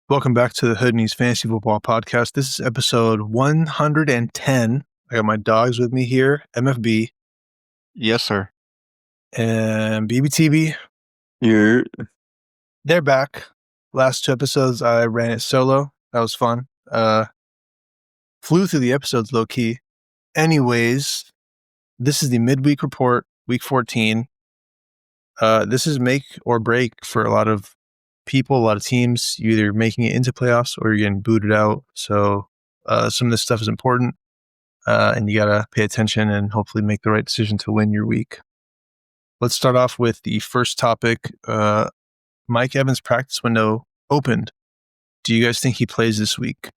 Welcome back to the Hood News Fantasy Football Podcast. This is episode 110. I got my dogs with me here, MFB. Yes, sir. And BBTB. They're back. Last two episodes, I ran it solo. That was fun. Flew through the episodes low-key. Anyways, this is the midweek report, week 14. This is make or break for a lot of people, a lot of teams. You're either making it into playoffs or you're getting booted out. So some of this stuff is important, and you got to pay attention and hopefully make the right decision to win your week. Let's start off with the first topic. Mike Evans' practice window opened. Do you guys think he plays this week?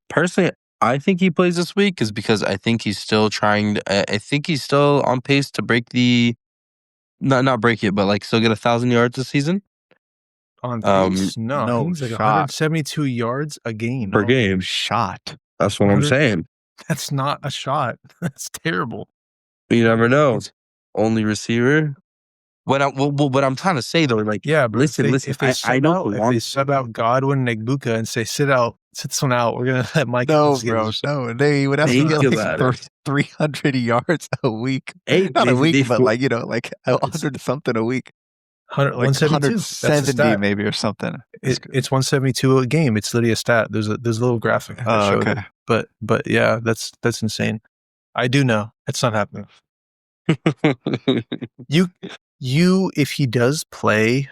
Personally, I think he plays this week is because I think he's still I think he's still on pace to break not break it, but still get 1,000 yards this season. On pace? No, he's like shot. 172 yards a game. Per game. Shot. That's what I'm saying. That's not a shot. That's terrible. You never know. Only receiver. What I'm trying to say though, yeah, but listen. If they sub out Godwin and Negbuka and say sit this one out, we're gonna let Mike. No, bro. No, they would have to get 300 yards a week. Not a week, but 100 something a week. 170 maybe or something. It's 172 a game. It's literally a stat. There's a little graphic. Okay. It. But yeah, that's insane. I do know it's not happening. If he does play,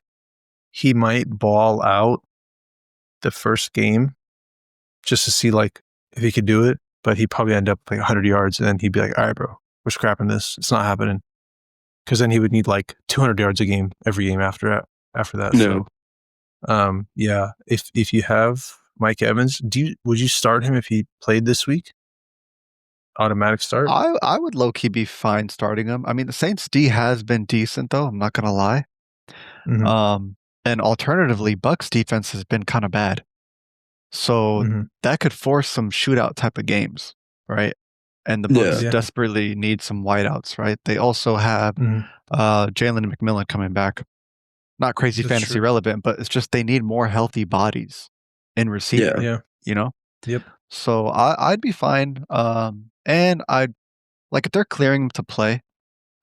he might ball out the first game just to see if he could do it, but he'd probably end up 100 yards and then he'd be like, all right, bro, we're scrapping this. It's not happening. Because then he would need 200 yards a game every game after that. No. So, yeah, if you have Mike Evans, would you start him if he played this week? Automatic start? I would low-key be fine starting him. I mean, the Saints D has been decent, though. I'm not going to lie. Mm-hmm. And alternatively, Bucks defense has been kind of bad. So that could force some shootout type of games, right? And the Bucks desperately need some wideouts, right? They also have Jalen McMillan coming back. Not crazy fantasy relevant, but it's just they need more healthy bodies in receiving. Yeah. You know? Yep. So I'd be fine. And I'd if they're clearing him to play,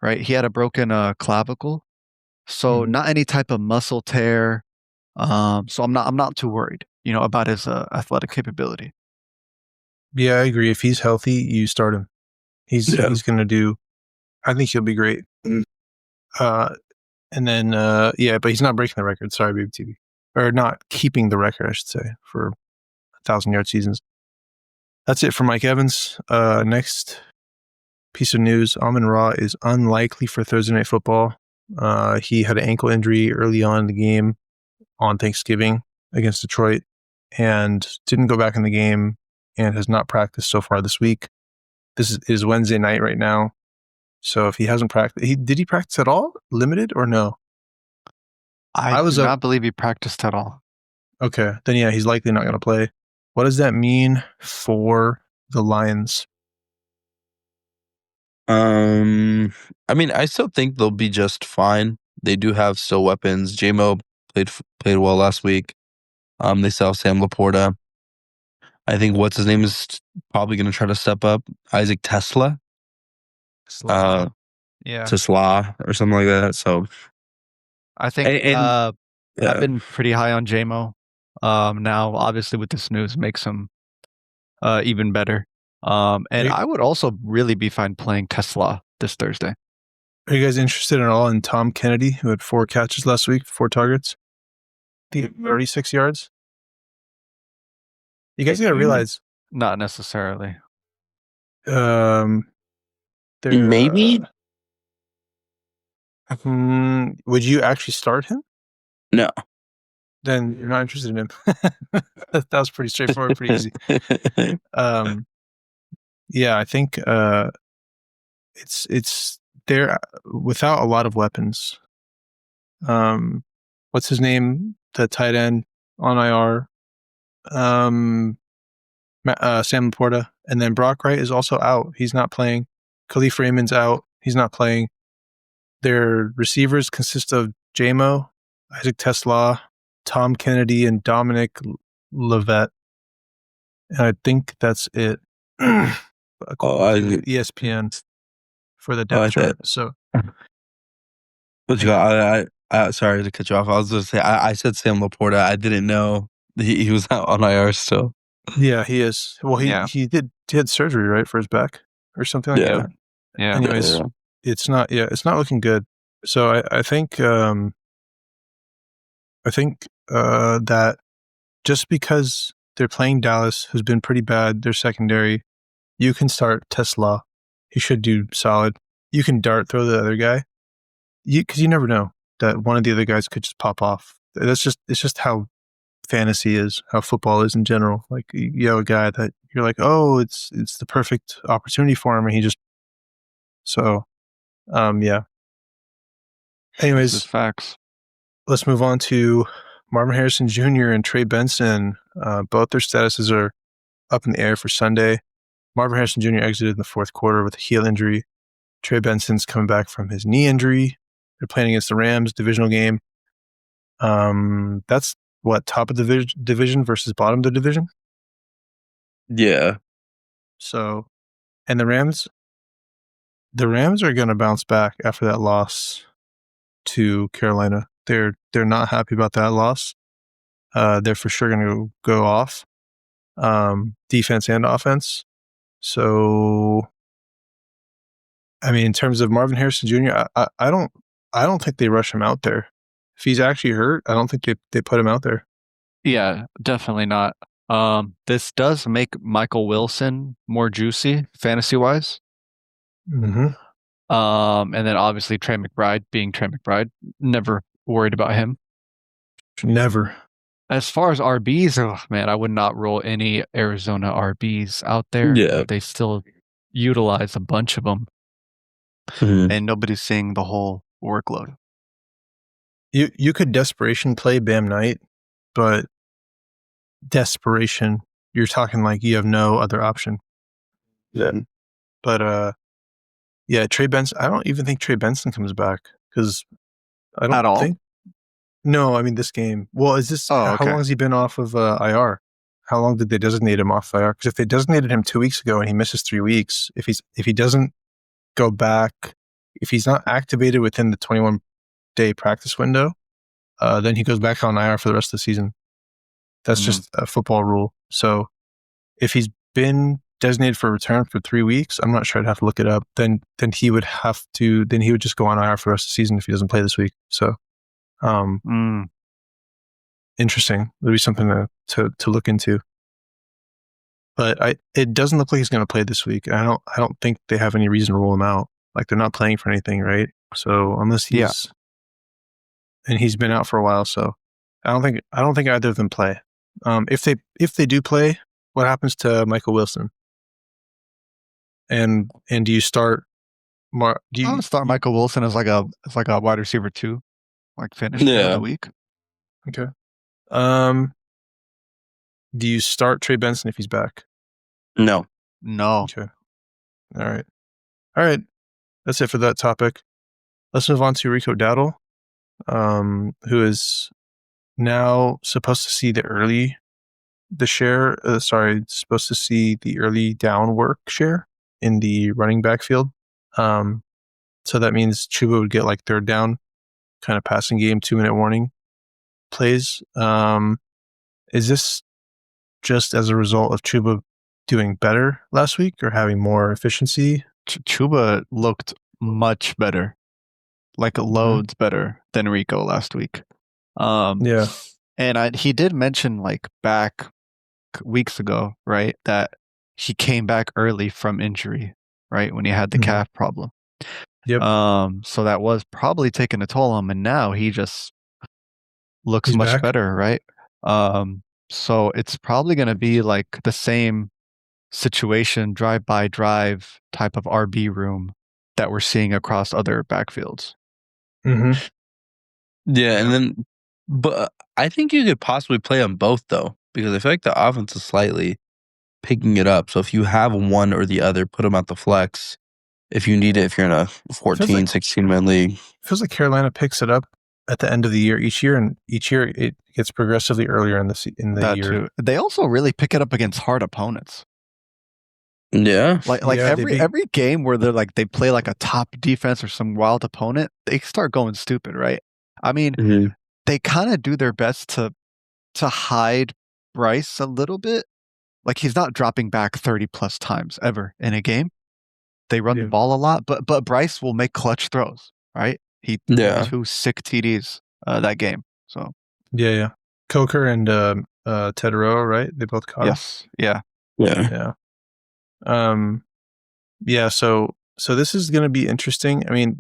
right? He had a broken clavicle, so not any type of muscle tear. So I'm not too worried, about his athletic capability. Yeah, I agree. If he's healthy, you start him. He's going to do. I think he'll be great. And then but he's not breaking the record. Sorry, BBTV, or not keeping the record, I should say, for 1,000-yard seasons. That's it for Mike Evans. Next piece of news, Amon-Ra is unlikely for Thursday Night Football. He had an ankle injury early on in the game on Thanksgiving against Detroit and didn't go back in the game and has not practiced so far this week. This is Wednesday night right now. So if he hasn't practiced, did he practice at all? Limited or no? I do not believe he practiced at all. Okay. Then yeah, he's likely not going to play. What does that mean for the Lions? I mean, I still think they'll be just fine. They do have still weapons. J-Mo played well last week. They still have Sam Laporta. I think what's his name is probably going to try to step up. Isaac Tesla. Tesla or something like that. So I think I've been pretty high on J-Mo. Now, obviously, with this news, makes him even better. I would also really be fine playing Tesla this Thursday. Are you guys interested at all in Tom Kennedy, who had 4 catches last week, 4 targets, 36 yards? You guys got to realize. Not necessarily. Maybe? Would you actually start him? No. Then you're not interested in him. That was pretty straightforward, pretty easy. Yeah, I think it's there without a lot of weapons. What's his name? The tight end on IR. Sam Laporta, and then Brock Wright is also out. He's not playing. Khalif Raymond's out. He's not playing. Their receivers consist of J-Mo, Isaac Tesla, Tom Kennedy and Dominic Levitt. And I think that's it. ESPN for the depth chart. So, but you got, I sorry to cut you off. I was going to say, I said Sam Laporta. I didn't know he was out on IR still. Yeah, he is. Well, he had surgery, right, for his back or something like that. Yeah. Anyways, it's not looking good. So I think that just because they're playing Dallas, who's been pretty bad, their secondary, you can start Tesla. He should do solid. You can dart throw the other guy. Because you never know that one of the other guys could just pop off. It's just how fantasy is, how football is in general. Like you have a guy that you're like, oh, it's the perfect opportunity for him, and he just yeah. Anyways, facts. Let's move on to Marvin Harrison Jr. and Trey Benson. Both their statuses are up in the air for Sunday. Marvin Harrison Jr. exited in the fourth quarter with a heel injury. Trey Benson's coming back from his knee injury. They're playing against the Rams, divisional game. That's what, top of the division versus bottom of the division? Yeah. So, and the Rams are going to bounce back after that loss to Carolina. They're not happy about that loss. They're for sure going to go off, defense and offense. So, I mean, in terms of Marvin Harrison Jr., I don't think they rush him out there. If he's actually hurt, I don't think they put him out there. Yeah, definitely not. This does make Michael Wilson more juicy fantasy-wise. Mm-hmm. And then obviously Trey McBride, being Trey McBride, never worried about him. Never. As far as RBs, oh man, I would not roll any Arizona RBs out there. Yeah. They still utilize a bunch of them. Mm-hmm. And nobody's seeing the whole workload. You could desperation play Bam Knight, but desperation, you're talking like you have no other option then. But yeah, Trey Benson, I don't even think Trey Benson comes back because I don't At all? think. No, I mean this game. Well, is this how long has he been off of IR? How long did they designate him off IR? Because if they designated him 2 weeks ago and he misses 3 weeks, if he doesn't go back, if he's not activated within the 21-day practice window, then he goes back on IR for the rest of the season. That's just a football rule. So if he's been designated for return for 3 weeks, I'm not sure. I'd have to look it up. Then he would just go on IR for the rest of the season if he doesn't play this week. So, interesting. There'll be something to look into. But it doesn't look like he's going to play this week. I don't think they have any reason to rule him out. Like they're not playing for anything, right? So unless he's and he's been out for a while, so I don't think either of them play. If they do play, what happens to Michael Wilson? And do you start? I'll start Michael Wilson as like a wide receiver 2, like finish the week. Okay. Do you start Trey Benson if he's back? No. Okay. All right. That's it for that topic. Let's move on to Rico Dowdle, who is now supposed to see the early down work share in the running back field. So that means Chuba would get like third down kind of passing game, 2-minute warning plays. Is this just as a result of Chuba doing better last week or having more efficiency? Chuba looked much better, like loads better than Rico last week. Yeah. And he did mention like back weeks ago, right, that he came back early from injury, right, when he had the calf problem. Yep. So that was probably taking a toll on him, and now he just looks much better, right? So it's probably going to be like the same situation, drive-by-drive type of RB room that we're seeing across other backfields. Yeah, and then, but I think you could possibly play on both though, because I feel like the offense is slightly picking it up. So if you have one or the other, put them at the flex if you need it, if you're in a 14, 16-man league. Feels like Carolina picks it up at the end of the year each year, and each year it gets progressively earlier in the year. Too. They also really pick it up against hard opponents. Yeah. Every game where they play like a top defense or some wild opponent, they start going stupid, right? I mean, they kind of do their best to hide Bryce a little bit. Like he's not dropping back 30 plus times ever in a game. They run the ball a lot, but Bryce will make clutch throws, right? He had 2 sick TDs that game. So Coker and Tedero, right? They both caught him. Yeah. So this is going to be interesting. I mean,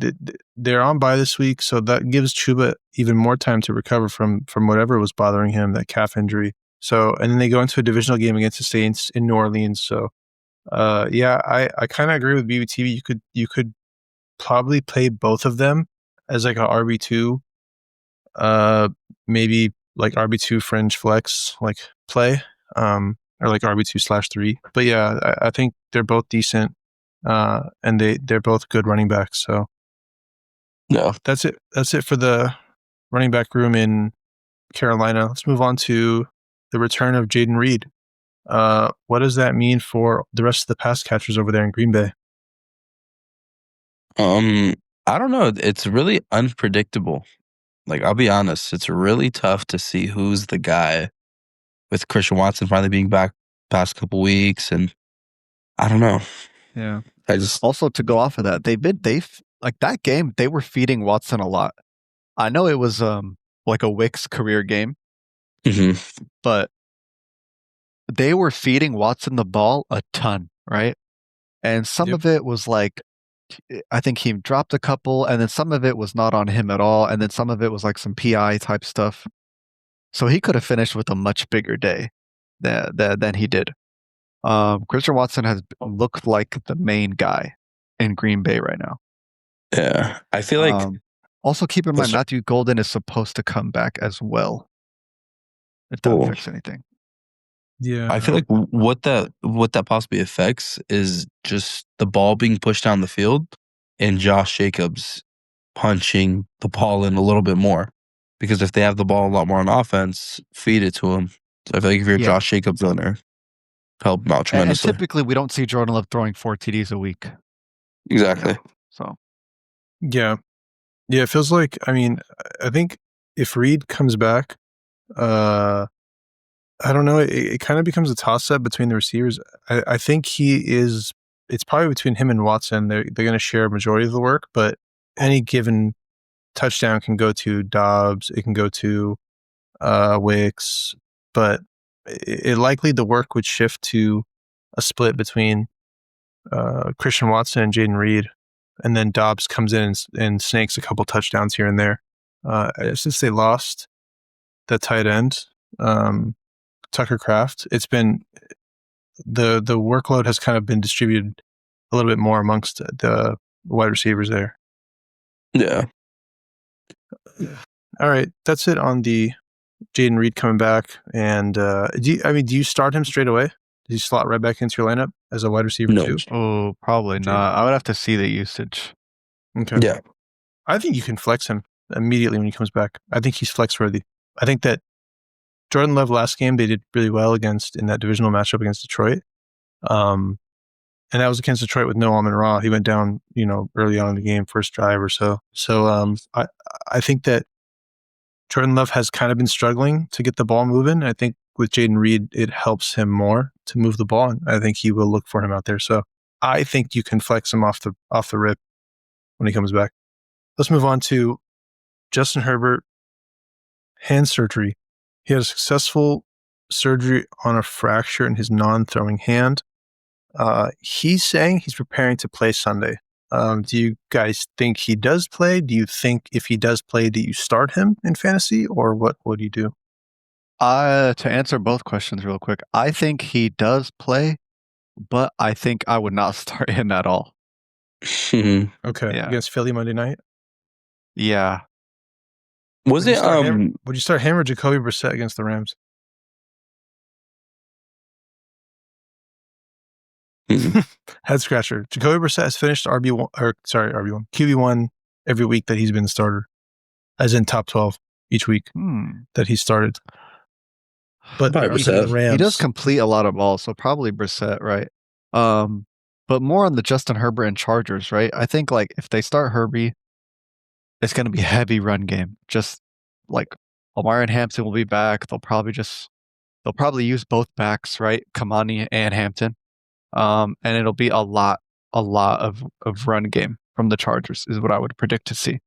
they're on bye this week, so that gives Chuba even more time to recover from whatever was bothering him, that calf injury. So, and then they go into a divisional game against the Saints in New Orleans. So, I kind of agree with BBTV. You could probably play both of them as like a RB2, maybe like RB2 fringe flex like play, or like RB2/3. But yeah, I think they're both decent, and they're both good running backs. So yeah, that's it. That's it for the running back room in Carolina. Let's move on to the return of Jaden Reed. What does that mean for the rest of the pass catchers over there in Green Bay? I don't know. It's really unpredictable. Like, I'll be honest, it's really tough to see who's the guy with Christian Watson finally being back past couple weeks, and I don't know. Yeah. I just also to go off of that, they've like that game, they were feeding Watson a lot. I know it was like a Wicks career game, but they were feeding Watson the ball a ton, right? And some of it was like, I think he dropped a couple, and then some of it was not on him at all, and then some of it was like some PI type stuff. So he could have finished with a much bigger day than he did. Christian Watson has looked like the main guy in Green Bay right now. Yeah, I feel like. Also, keep in mind Matthew Golden is supposed to come back as well. If that affects anything. Yeah, I feel like what that possibly affects is just the ball being pushed down the field and Josh Jacobs punching the ball in a little bit more. Because if they have the ball a lot more on offense, feed it to him. So I feel like if you're Josh Jacobs owner, help him out tremendously. And typically, we don't see Jordan Love throwing 4 TDs a week. Exactly. So. Yeah, it feels like, I mean, I think if Reed comes back, I don't know. It kind of becomes a toss-up between the receivers. I think it's probably between him and Watson. They're going to share a majority of the work, but any given touchdown can go to Dobbs. It can go to Wicks, but it likely the work would shift to a split between Christian Watson and Jaden Reed, and then Dobbs comes in and snakes a couple touchdowns here and there. Since they lost the tight end, Tucker Kraft, it's been the workload has kind of been distributed a little bit more amongst the wide receivers there. Yeah. All right, that's it on the Jaden Reed coming back. And do you start him straight away? Do you slot right back into your lineup as a wide receiver too? Oh, probably not. I would have to see the usage. Okay. Yeah. I think you can flex him immediately when he comes back. I think he's flex worthy. I think that Jordan Love last game, they did really well in that divisional matchup against Detroit. And that was against Detroit with no Amon-Ra. He went down, early on in the game, first drive or so. So I think that Jordan Love has kind of been struggling to get the ball moving. I think with Jaden Reed, it helps him more to move the ball. And I think he will look for him out there. So I think you can flex him off the rip when he comes back. Let's move on to Justin Herbert, hand surgery. He had a successful surgery on a fracture in his non-throwing hand. He's saying he's preparing to play Sunday. Do you guys think he does play? Do you think if he does play, do you start him in fantasy, or what do you do? To answer both questions real quick, I think he does play, but I think I would not start him at all. Okay. Yeah. Against Philly Monday night? Yeah. Would you start him or Jacoby Brissett against the Rams? Head scratcher. Jacoby Brissett has finished QB1 every week that he's been the starter. as in top 12 each week that he started. But he does complete a lot of balls, so probably Brissett, right? But more on the Justin Herbert and Chargers, right? I think like if they start Herbie, it's going to be heavy run game. Just like Omar and Hampton will be back. They'll probably use both backs, right? Kamani and Hampton. And it'll be a lot of run game from the Chargers is what I would predict to see.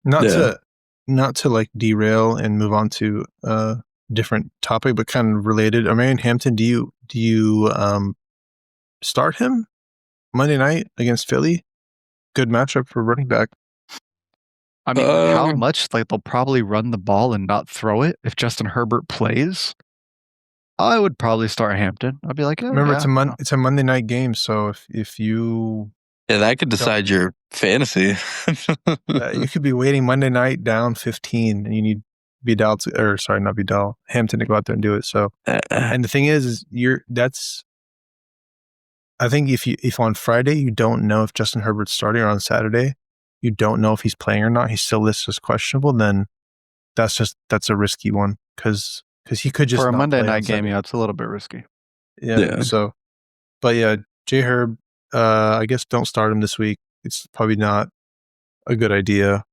Not to like derail and move on to a different topic, but kind of related. Omarion Hampton, do you start him Monday night against Philly? Good matchup for running back. I mean, how much? Like they'll probably run the ball and not throw it if Justin Herbert plays. I would probably start Hampton. I'd be like, remember, it's a Monday night game, so if you that could decide your fantasy. You could be waiting Monday night down 15, and you need Hampton to go out there and do it. So, and the thing is I think if on Friday you don't know if Justin Herbert's starting, or on Saturday you don't know if he's playing or not, he's still listed as questionable, then that's a risky one because he could just for a not Monday play night game. Yeah, it's a little bit risky. Yeah. So, but yeah, J Herb, I guess don't start him this week. It's probably not a good idea.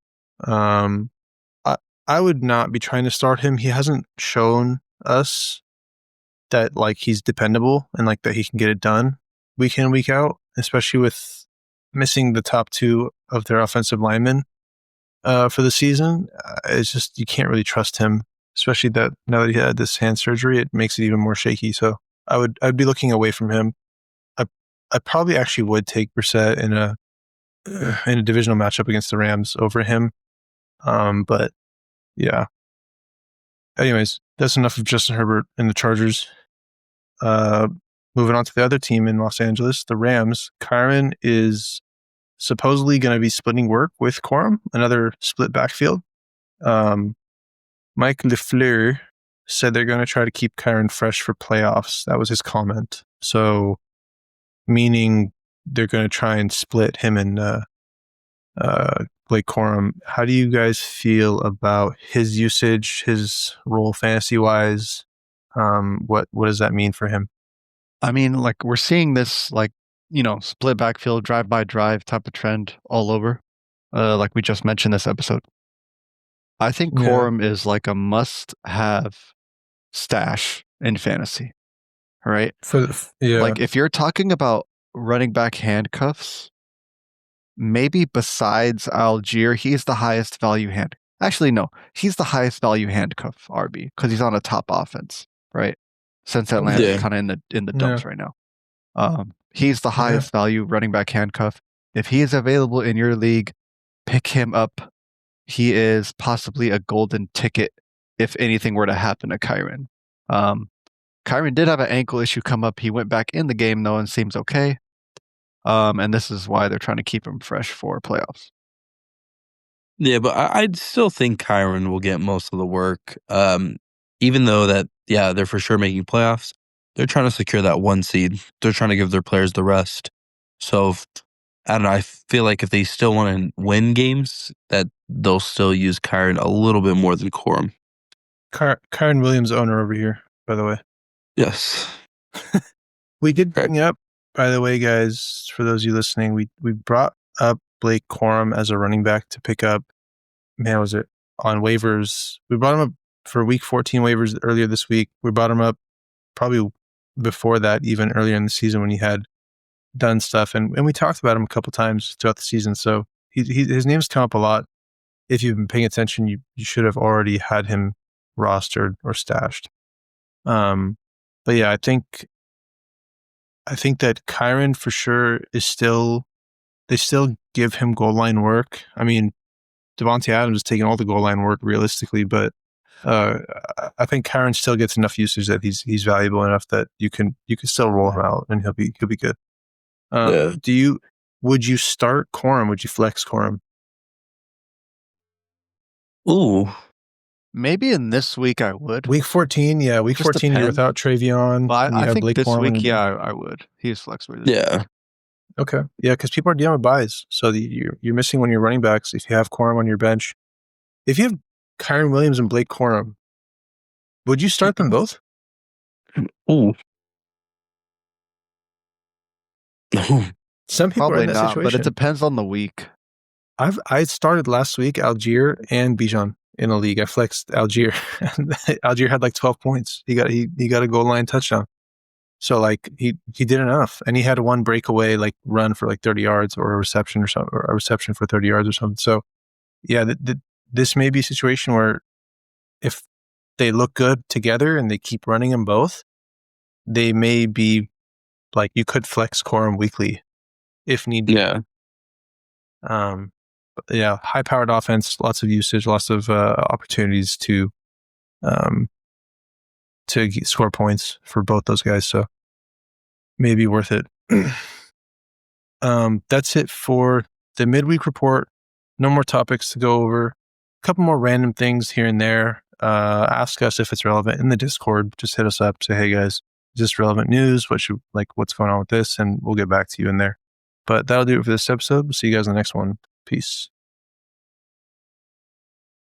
I would not be trying to start him. He hasn't shown us that like he's dependable and like that he can get it done week in, week out, especially with missing the top two of their offensive linemen for the season. It's just, you can't really trust him, especially that now that he had this hand surgery, it makes it even more shaky. So I'd be looking away from him. I probably actually would take Brissett in a divisional matchup against the Rams over him. But yeah. Anyways, that's enough of Justin Herbert and the Chargers. Moving on to the other team in Los Angeles, the Rams. Kyren is supposedly going to be splitting work with Corum, another split backfield. Mike LeFleur said they're going to try to keep Kyren fresh for playoffs. That was his comment. So, meaning they're going to try and split him and Blake Corum. How do you guys feel about his usage, his role fantasy-wise? What does that mean for him? I mean, like we're seeing this, like, split backfield, drive by drive type of trend all over. Like we just mentioned this episode. I think Corum is like a must-have stash in fantasy, right? Like if you're talking about running back handcuffs, maybe besides Algier, he's the highest value hand. Actually, no, he's the highest value handcuff RB because he's on a top offense, right? Since Atlanta's kind of in the dumps right now. He's the highest value running back handcuff. If he is available in your league, pick him up. He is possibly a golden ticket if anything were to happen to Kyren. Kyren did have an ankle issue come up. He went back in the game though and seems okay. And this is why they're trying to keep him fresh for playoffs. Yeah, but I'd still think Kyren will get most of the work. Even though that, they're for sure making playoffs. They're trying to secure that 1 seed. They're trying to give their players the rest. So, I don't know. I feel like if they still want to win games, that they'll still use Kyren a little bit more than Corum. Kyren Williams owner over here, by the way. Yes. We did bring up, by the way, guys, for those of you listening, we brought up Blake Corum as a running back to pick up. Man, was it on waivers? We brought him up for week 14 waivers earlier this week. We brought him up probably before that, even earlier in the season when he had done stuff. And we talked about him a couple times throughout the season. So his name's come up a lot. If you've been paying attention, you should have already had him rostered or stashed. But yeah, I think that Kyren for sure is they still give him goal line work. I mean, Devontae Adams is taking all the goal line work realistically, but I think Kyren still gets enough usage that he's valuable enough that you can still roll him out and he'll be good. Would you start Corum? Would you flex Corum? Ooh. Maybe in this week I would. Week 14, yeah. Week 14, you're without Travion. But I think Blake this Corum week, I would. He's flexible. Yeah. Okay. Yeah, because people are dealing with buys. So you're missing one of your running backs if you have Corum on your bench. If you have Kyron Williams and Blake Corum, would you start them both? Ooh. Some people Probably are in that not, situation. but it depends on the week. I started last week Algier and Bijan in a league. I flexed Algier. Algier had like 12 points. He got a goal line touchdown. So like he did enough, and he had one breakaway like run for like 30 yards or a reception or something, or a reception for 30 yards or something. So yeah, this may be a situation where if they look good together and they keep running them both, they may be like you could flex Corum weekly if need be. Yeah. Yeah, high-powered offense, lots of usage, lots of opportunities to score points for both those guys. So maybe worth it. That's it for the midweek report. No more topics to go over. A couple more random things here and there. Ask us if it's relevant in the Discord. Just hit us up. Say, hey guys, is this relevant news? What's going on with this? And we'll get back to you in there. But that'll do it for this episode. We'll see you guys in the next one. Peace.